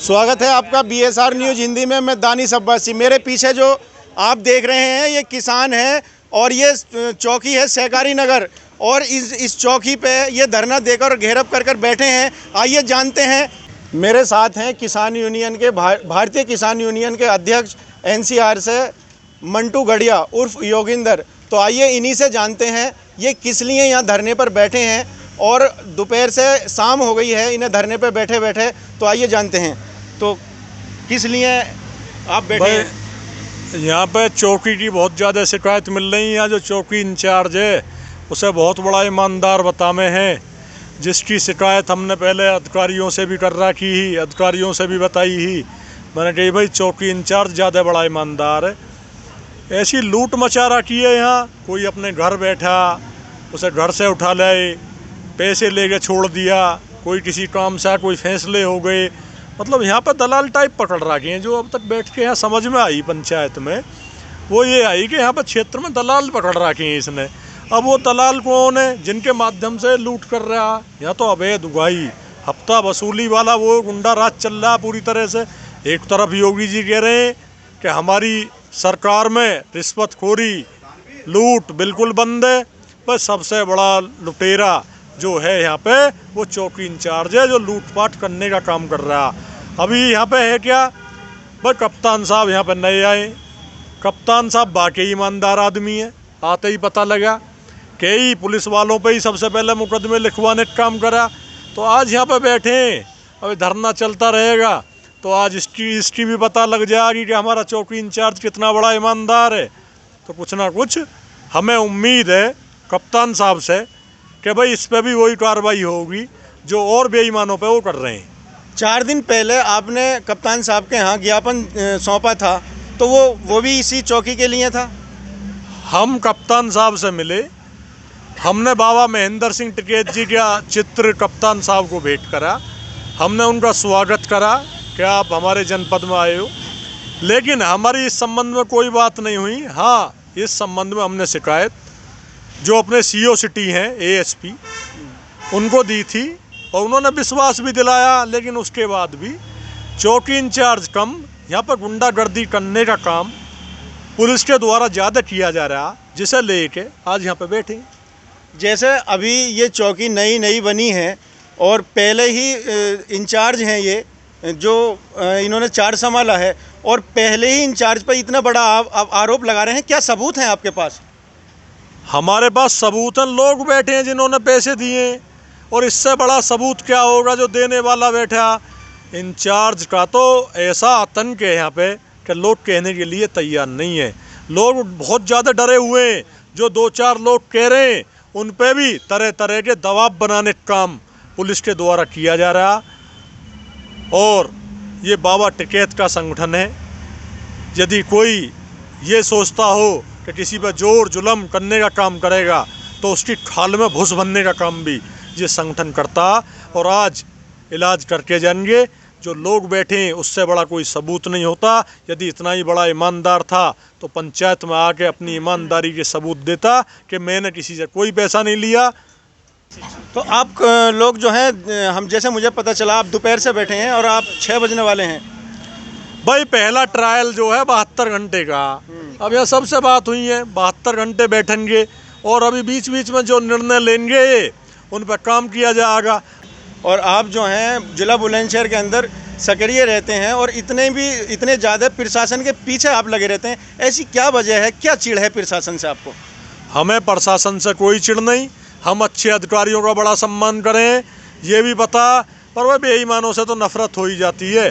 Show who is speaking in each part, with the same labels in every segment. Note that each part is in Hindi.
Speaker 1: स्वागत है आपका BSR न्यूज़ हिंदी में। मैं दानिश अब्बासी। मेरे पीछे जो आप देख रहे हैं ये किसान है और ये चौकी है सहकारी नगर, और इस चौकी पे ये धरना देकर घेराव कर बैठे हैं। आइए जानते हैं। मेरे साथ हैं किसान यूनियन के भारतीय किसान यूनियन के अध्यक्ष NCR से मंटू गढ़िया उर्फ योगिंदर। तो आइए इन्हीं से जानते हैं ये किस लिए यहाँ धरने पर बैठे हैं, और दोपहर से शाम हो गई है इन्हें धरने पर बैठे बैठे। तो आइए जानते हैं तो किस लिए आप बैठे हैं?
Speaker 2: यहाँ पे चौकी की बहुत ज़्यादा शिकायत मिल रही है। यहाँ जो चौकी इंचार्ज है उसे बहुत बड़ा ईमानदार बतामे हैं, जिसकी शिकायत हमने पहले अधिकारियों से भी कर रखी ही, अधिकारियों से भी बताई ही। मैंने कही भाई चौकी इंचार्ज ज़्यादा बड़ा ईमानदार है। ऐसी लूट मचा रखी है यहाँ। कोई अपने घर बैठा उसे घर से उठा लाए, पैसे लेके छोड़ दिया, कोई किसी काम से कोई फैसले हो गए। मतलब यहाँ पर दलाल टाइप पकड़ रखे हैं। जो अब तक बैठ के यहाँ समझ में आई पंचायत में वो ये आई कि यहाँ पर क्षेत्र में दलाल पकड़ रखे हैं इसने। अब वो दलाल कौन है जिनके माध्यम से लूट कर रहा है? यहाँ तो अवैध उगाही हफ्ता वसूली वाला वो गुंडा राज चल रहा है पूरी तरह से। एक तरफ योगी जी कह रहे हैं कि हमारी सरकार में रिश्वतखोरी लूट बिल्कुल बंद है, पर सबसे बड़ा लुटेरा जो है यहाँ पे वो चौकी इंचार्ज है, जो लूटपाट करने का काम कर रहा है। अभी यहाँ पे है क्या भाई, कप्तान साहब यहाँ पे नए आए। कप्तान साहब वाकई ईमानदार आदमी है। आते ही पता लगा कई पुलिस वालों पे ही सबसे पहले मुकदमे लिखवाने का काम करा। तो आज यहाँ पे बैठे हैं, अभी धरना चलता रहेगा तो आज इसकी भी पता लग जाएगी कि हमारा चौकी इंचार्ज कितना बड़ा ईमानदार है। तो कुछ ना कुछ हमें उम्मीद है कप्तान साहब से कि भाई इस पर भी वही कार्रवाई होगी जो और बेईमानों पे वो कर रहे हैं।
Speaker 1: 4 दिन पहले आपने कप्तान साहब के यहाँ ज्ञापन सौंपा था, तो वो भी इसी चौकी के लिए था।
Speaker 2: हम कप्तान साहब से मिले, हमने बाबा महेंद्र सिंह टिकैत जी का चित्र कप्तान साहब को भेंट करा, हमने उनका स्वागत करा कि आप हमारे जनपद में आए हो। लेकिन हमारी इस संबंध में कोई बात नहीं हुई। हाँ, इस संबंध में हमने शिकायत जो अपने CO सिटी हैं ASP उनको दी थी और उन्होंने विश्वास भी दिलाया। लेकिन उसके बाद भी चौकी इंचार्ज कम, यहाँ पर गुंडागर्दी करने का काम पुलिस के द्वारा ज़्यादा किया जा रहा, जिसे लेके आज यहाँ पे बैठे।
Speaker 1: जैसे अभी ये चौकी नई बनी है और पहले ही इंचार्ज हैं ये जो इन्होंने 4 संभाला है, और पहले ही इंचार्ज पर इतना बड़ा आरोप लगा रहे हैं। क्या सबूत हैं आपके पास?
Speaker 2: हमारे पास सबूत हैं। लोग बैठे हैं जिन्होंने पैसे दिए, और इससे बड़ा सबूत क्या होगा जो देने वाला बैठा। इंचार्ज का तो ऐसा आतंक है यहाँ पे कि लोग कहने के लिए तैयार नहीं है। लोग बहुत ज़्यादा डरे हुए हैं। जो 2-4 लोग कह रहे हैं उन पे भी तरह तरह के दबाव बनाने का काम पुलिस के द्वारा किया जा रहा। और ये बाबा टिकैत का संगठन है। यदि कोई ये सोचता हो कि किसी पर जोर जुल्म करने का काम करेगा तो उसकी खाल में घुस भरने का काम भी ये संगठन करता। और आज इलाज करके जाएंगे। जो लोग बैठे हैं उससे बड़ा कोई सबूत नहीं होता। यदि इतना ही बड़ा ईमानदार था तो पंचायत में आके अपनी ईमानदारी के सबूत देता कि मैंने किसी से कोई पैसा नहीं लिया।
Speaker 1: तो आप लोग जो हैं, हम जैसे मुझे पता चला आप दोपहर से बैठे हैं और आप 6 बजने वाले हैं।
Speaker 2: भाई पहला ट्रायल जो है 72 घंटे का, अब यह सबसे बात हुई है 72 घंटे बैठेंगे और अभी बीच बीच में जो निर्णय लेंगे उन पर काम किया जाएगा।
Speaker 1: और आप जो हैं जिला बुलंदशहर के अंदर सक्रिय रहते हैं और इतने ज़्यादा प्रशासन के पीछे आप लगे रहते हैं, ऐसी क्या वजह है, क्या चिढ़ है प्रशासन से आपको?
Speaker 2: हमें प्रशासन से कोई चिढ़ नहीं। हम अच्छे अधिकारियों का बड़ा सम्मान करें ये भी पता, पर वह बेईमानों से तो नफरत हो ही जाती है।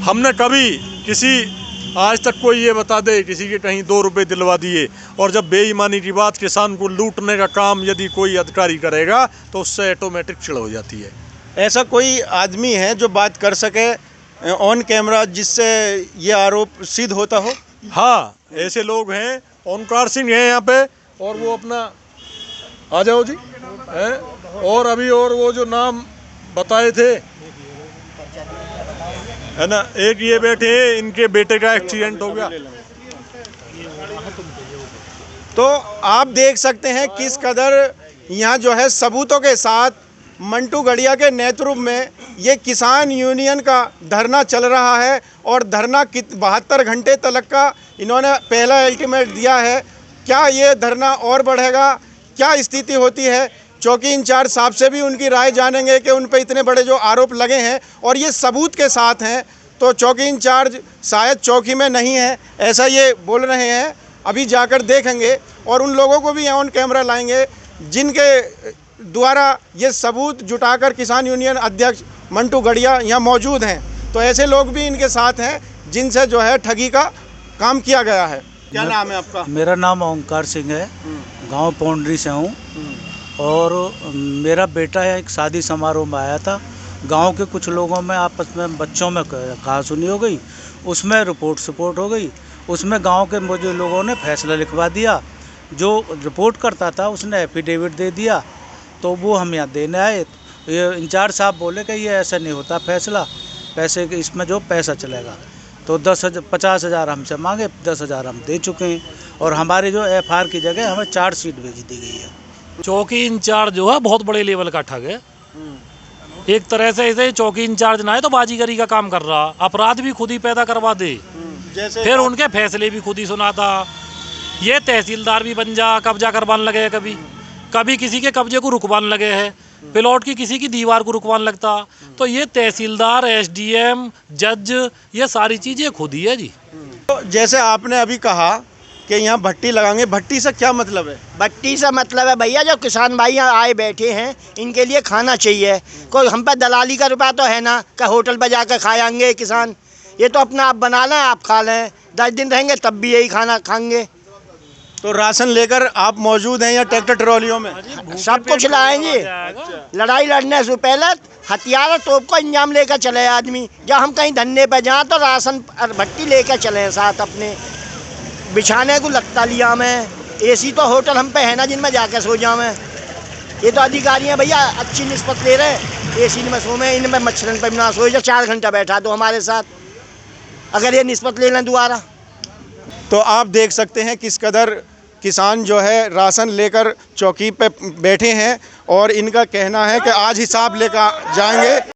Speaker 2: हमने कभी किसी आज तक कोई ये बता दे किसी के कहीं 2 रुपये दिलवा दिए, और जब बेईमानी की बात किसान को लूटने का काम यदि कोई अधिकारी करेगा तो उससे ऑटोमेटिक चिढ़ हो जाती है।
Speaker 1: ऐसा कोई आदमी है जो बात कर सके ऑन कैमरा जिससे ये आरोप सिद्ध होता हो?
Speaker 2: हाँ, ऐसे लोग हैं। ओंकार सिंह हैं यहाँ पे, और वो अपना आ जाओ जी है, और अभी और वो जो नाम बताए थे है ना, एक ये बैठे हैं, इनके बेटे का एक्सीडेंट हो गया।
Speaker 1: तो आप देख सकते हैं किस कदर यहाँ जो है सबूतों के साथ मंटू गढ़िया के नेतृत्व में ये किसान यूनियन का धरना चल रहा है और धरना 72 घंटे तक का इन्होंने पहला अल्टीमेट दिया है। क्या ये धरना और बढ़ेगा, क्या स्थिति होती है, चौकी इंचार्ज साहब से भी उनकी राय जानेंगे कि उन पर इतने बड़े जो आरोप लगे हैं और ये सबूत के साथ हैं। तो चौकी इंचार्ज शायद चौकी में नहीं है, ऐसा ये बोल रहे हैं। अभी जाकर देखेंगे और उन लोगों को भी ऑन कैमरा लाएंगे जिनके द्वारा ये सबूत जुटाकर किसान यूनियन अध्यक्ष मंटू गढ़िया यहाँ मौजूद हैं। तो ऐसे लोग भी इनके साथ हैं जिनसे जो है ठगी का काम किया गया है। क्या नाम है आपका?
Speaker 3: मेरा नाम ओंकार सिंह है, गांव पौंडरी से हूँ। और मेरा बेटा है एक शादी समारोह में आया था। गांव के कुछ लोगों में आपस में बच्चों में कहासुनी हो गई, उसमें रिपोर्ट हो गई। उसमें गांव के मुझे लोगों ने फैसला लिखवा दिया। जो रिपोर्ट करता था उसने एफिडेविट दे दिया, तो वो हम यहाँ देने आए। ये इंचार्ज साहब बोले कि ये ऐसा नहीं होता फैसला, पैसे इसमें जो पैसा चलेगा। तो 50,000 हमसे मांगे, 10,000 हम दे चुके हैं और हमारे जो एफआर की जगह हमें चार्जशीट भेज दी गई है।
Speaker 4: चौकी इंचार्ज जो है बहुत बड़े लेवल का ठग है। एक तरह से ऐसे चौकी इंचार्ज ना है तो बाजीगरी का काम कर रहा, अपराध भी खुद ही पैदा करवा दे,
Speaker 1: जैसे
Speaker 4: फिर उनके फैसले भी खुद ही सुनाता। ये तहसीलदार भी बन जा, कब्जा करवाने लगे है, कभी किसी के कब्जे को रुकवाने लगे हैं, प्लॉट की किसी की दीवार को रुकवाने लगता। तो ये तहसीलदार, एसडीएम, जज, ये सारी चीज़ें खुद ही है जी।
Speaker 1: तो जैसे आपने अभी कहा कि यहाँ भट्टी लगाएंगे, भट्टी से क्या मतलब है?
Speaker 5: भट्टी से मतलब है भैया जो किसान भाई यहाँ आए बैठे हैं इनके लिए खाना चाहिए। कोई हम पर दलाली का रुपया तो है ना कि होटल पर जाकर खाएंगे किसान। ये तो अपना आप बना लें, आप खा लें, 10 दिन रहेंगे तब भी यही खाना खाएंगे।
Speaker 1: तो राशन लेकर आप मौजूद हैं या ट्रैक्टर ट्रॉलियों में?
Speaker 5: सब कुछ लाएंगे। लड़ाई लड़ने से पहले हथियार और तोप को इंजाम लेकर चले आदमी। जब हम कहीं धरने पर जाएँ तो राशन और भट्टी लेकर चले साथ अपने। बिछाने को लगता लिया मैं, एसी तो होटल हम पे है ना जिनमें जाकर सो जाऊँ। ये तो अधिकारी हैं भैया, अच्छी निस्बत ले रहे हैं। एसी में सो में, इनमें मच्छरन पर ना सो, 4 घंटा बैठा तो हमारे साथ, अगर ये निस्बत ले लें दोबारा।
Speaker 1: तो आप देख सकते हैं किस कदर किसान जो है राशन लेकर चौकी पे बैठे हैं और इनका कहना है कि आज हिसाब लेकर जाएंगे।